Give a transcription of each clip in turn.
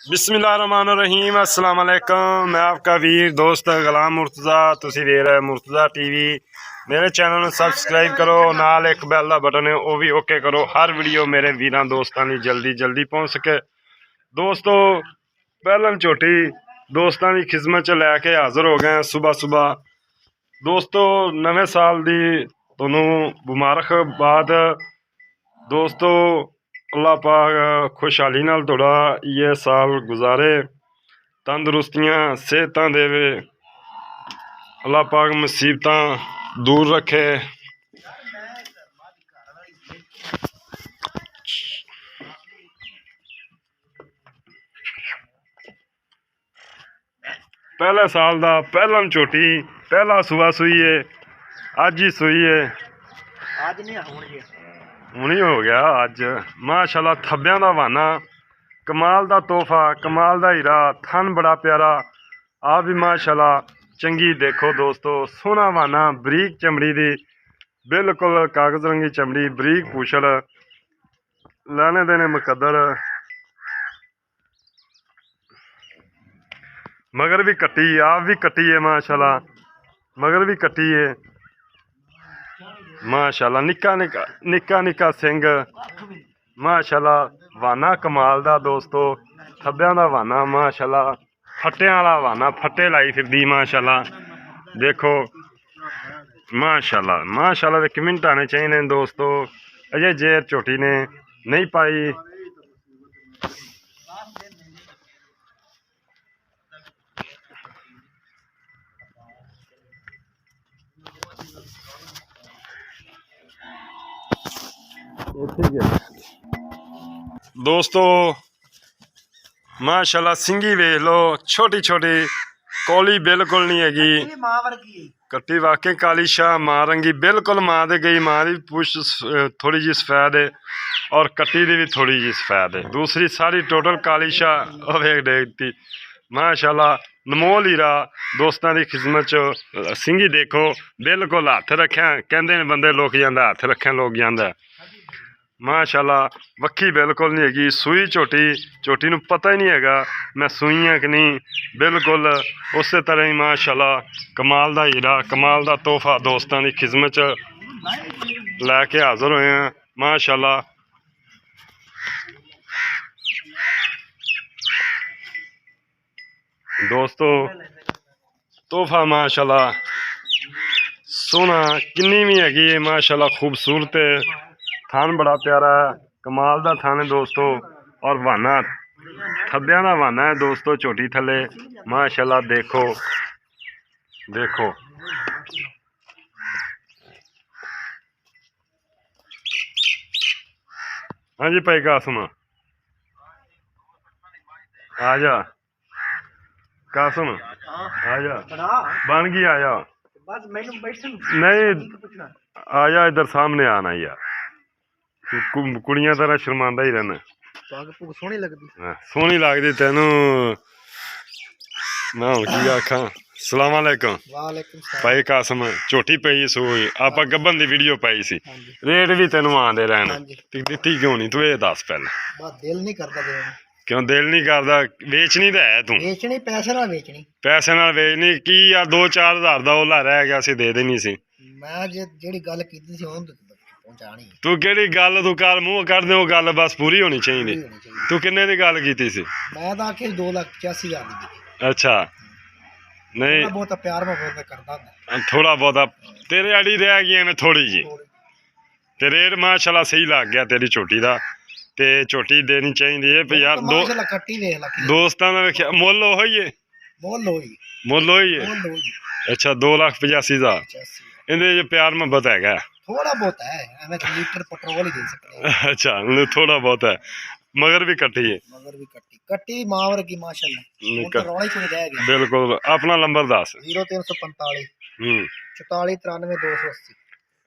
बिस्मिल्लाहिर्रहमानिर्रहीम अस्सलाम वालेकुम। मैं आपका वीर दोस्त गुलाम मुर्तज़ा। तुसी वेख रहे मुर्तज़ा टीवी। मेरे चैनल में सबसक्राइब करो, नाल एक बैल का बटन है वह भी ओके करो। हर वीडियो मेरे वीर दोस्तों की जल्दी पहुँच सके। दोस्तों पहलन झोटी दोस्तों की खिदमत च लैके हाज़र हो गए सुबह। दोस्तों नवे साल की तुहानू मुबारकबाद। दोस्तों अल्लाह पाक खुशहाली नाल तुहाड़ा ये साल गुजारे, तंदुरुस्तियां सेहतां देवे, अल्लाह पाक मुसीबतां दूर रखे। पहले साल दा पहला झोटी पहला सुबह सूई है, अज ही सूई है, हूँ ही हो गया अज। माशाल्लाह थब्बियां दा वाना, कमाल दा तोहफा, कमाल दा हीरा, थन बड़ा प्यारा। आप भी माशाल्लाह चंगी देखो दोस्तों, सोहना वाना, बरीक चमड़ी दी, बिल्कुल कागज रंगी चमड़ी, बरीक पूछल, लैने देने मुकद्दर, मगर भी कट्टी, आप भी कट्टी है माशाल्लाह, मगर भी कट्टी है माशाल्लाह। निक्का सिंग माशाल्लाह, वाना कमाल दा दोस्तों, थब्बियां दा वाना माशाल्लाह, फट्टियां वाला वाना, फट्टे लाई फिरदी माशाल्लाह। देखो माशाल्लाह दे कमेंट आने चाहिए दोस्तों। अजय जेर झोटी ने नहीं पाई। दोस्तों माशाल्लाह सिंगी वेख लो, छोटी कोली बिल्कुल नहीं हैगी। कट्टी वाकई काली शाह मां रंगी, बिल्कुल मां दे गई। मां की पुछ थोड़ी जी सफेद है और कट्टी की भी थोड़ी जी सफेद है। दूसरी सारी टोटल काली शाह वेख देखती माशाल्लाह। नमोल हीरा दोस्तों की खिदमत च सिंगी देखो, बिल्कुल हथ रख्या कहते बंदे लोग जाता, हथ रख्या लोग जाता माशाल्लाह। वक्खी बिल्कुल नहीं हैगी, सूई झोटी नूं पता ही नहीं हैगा मैं सूई हाँ कि नहीं। बिल्कुल उस तरह ही माशाल्लाह कमाल दा हीरा, कमाल दा तोहफा दोस्तों की खिदमत च लैके हाज़र होए हैं माशाल्लाह। दोस्तों तोहफा माशाल्लाह सोहना किन्नी भी हैगी है माशाल्लाह, खूबसूरत है, थान बड़ा प्यारा है, कमाल दा थान है दोस्तों। और वाना थब्बियां दा वाना है दोस्तों, झोटी थले माशाल्लाह। देखो हाँ जी भाई कासम आ जा, कासम आ जा, बन गई आ जा, नहीं आ जा इधर सामने आना यार, कुड़ियां तरह शर्मांदा ही रहना। सोहनी लगदी तेनू, मैं हुण की आखां। सलाम अलैकुम भाई कासम, झोटी पई सूई, आप गब्बन दी वीडियो पाई सी, रेट भी तेनू आंदे रहन, दित्ती क्यों नहीं तू ये दस पहले। दिल नहीं करता क्यों दिल नहीं करता? वेचनी तो है तू, वेचनी पैसे नाल वेचनी, पैसे नाल वेचनी की यार 2-4 हज़ार दा ओला रह गया सी, दे देनी सी। मैं जेड़ी गल कीती सी ओन पहुंचानी। तू केड़ी गल तू कर मुंह कर दे, वो गल बस पूरी होनी चाहिए। तू किन्ने दी गल कीती सी? मैं तां आखी 2,85,000 दी। अच्छा नहीं बहुत प्यार मोहब्बत करदा, थोड़ा बहुत तेरे आड़ी रह गई मैं थोड़ी जी, ते रेट माशाल्लाह सही लग गया तेरी झोटी दा, ते झोटी देनी चाहिए है यार। दोस्तां दा वेखिया मुੱਲ ओही है, मुੱਲ ओही है। अच्छा 2,85,000 इहदे च प्यार मोहब्बत हैगा, थोड़ा बहुत है, एवें लीटर पेट्रोल ही दे सकते। अच्छा थोड़ा बहुत है, मगर भी कट्टी है, कट्टी मावर की माशाल्लाह। बिल्कुल अपना नंबर दस 0345 44 93 280।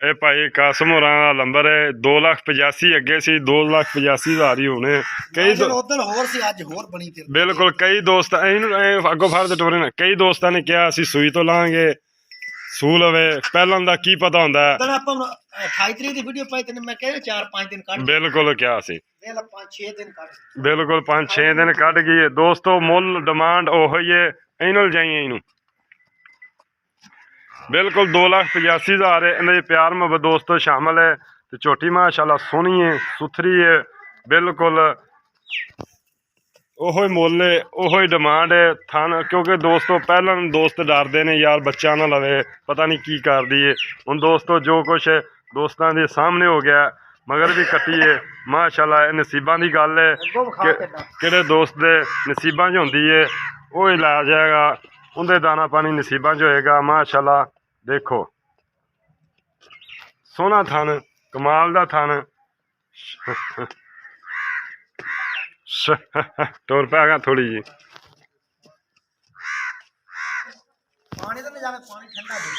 ए भाई कासम होरां दा नंबर है। 2,85,000 अगे सी, 2,85,000 ही होने। कई बिल्कुल कई दोस्त अगों फड़ दे टोरे ने, कई दोस्तों ने कहा असीं सूई तो लांगे, ਸੂ ਲਵੇ ਪਹਿਲਾਂ ਦਾ ਕੀ ਪਤਾ ਹੁੰਦਾ ਹੈ। ਤਾਂ ਆਪਾਂ 28 ਤਰੀਕ ਦੀ ਵੀਡੀਓ ਪਾਈ ਤੈਨੂੰ ਮੈਂ ਕਹਿੰਦਾ 4-5 ਦਿਨ ਕੱਢ ਬਿਲਕੁਲ ਕਿਹਾ ਸੀ, ਦੇ ਲਾ 5-6 ਦਿਨ ਕੱਢ ਬਿਲਕੁਲ 5-6 ਦਿਨ ਕੱਢ ਗਈ ਦੋਸਤੋ। ਮੁੱਲ ਡਿਮਾਂਡ ਉਹੀ ਹੈ, ਇਹਨੂੰ ਲਜਾਈਏ ਇਹਨੂੰ ਬਿਲਕੁਲ 2,85,000 ਇਹਨਾਂ ਦੇ ਪਿਆਰ ਮੁਹੱਬਤ ਦੋਸਤੋ ਸ਼ਾਮਲ ਹੈ। ਤੇ ਝੋਟੀ ਮਾਸ਼ਾਅੱਲਾ ਸੋਹਣੀ ਹੈ, ਸੁਥਰੀ ਹੈ, ਬਿਲਕੁਲ ਉਹੋ ਹੀ ਮੁੱਲ ਹੈ, ਉਹੋ ਹੀ ਡਿਮਾਂਡ ਹੈ ਥਣ। ਕਿਉਂਕਿ ਦੋਸਤੋ ਪਹਿਲਾਂ ਦੋਸਤ ਡਰਦੇ ਨੇ ਯਾਰ ਬੱਚਾ ਨਾ ਲਵੇ, ਪਤਾ ਨਹੀਂ ਕੀ ਕਰਦੀ ਹੈ। ਹੁਣ ਦੋਸਤੋ ਜੋ ਕੁਛ ਦੋਸਤਾਂ ਦੇ ਸਾਹਮਣੇ ਹੋ ਗਿਆ, ਮਗਰ ਵੀ ਕੱਟੀ ਹੈ ਮਾਸ਼ਾਅੱਲਾ। ਇਹ ਨਸੀਬਾਂ ਦੀ ਗੱਲ ਹੈ ਕਿ ਕਿਹੜੇ ਦੋਸਤ ਦੇ ਨਸੀਬਾਂ 'ਚ ਹੁੰਦੀ ਹੈ ਉਹ ਹੀ ਲੈ ਜਾਏਗਾ, ਉਹਦੇ ਦਾਣਾ ਪਾਣੀ ਨਸੀਬਾਂ 'ਚ ਹੋਏਗਾ ਮਾਸ਼ਾਅੱਲਾ। ਦੇਖੋ ਸੋਹਣਾ ਥਣ, ਕਮਾਲ ਦਾ ਥਣ। ਟੁਰ ਪੈ ਗਿਆ ਥੋੜੀ ਜੀ। ਪਾਣੀ ਤਾਂ ਲੈ ਜਾਵੇ, ਪਾਣੀ ਠੰਡਾ ਦੇ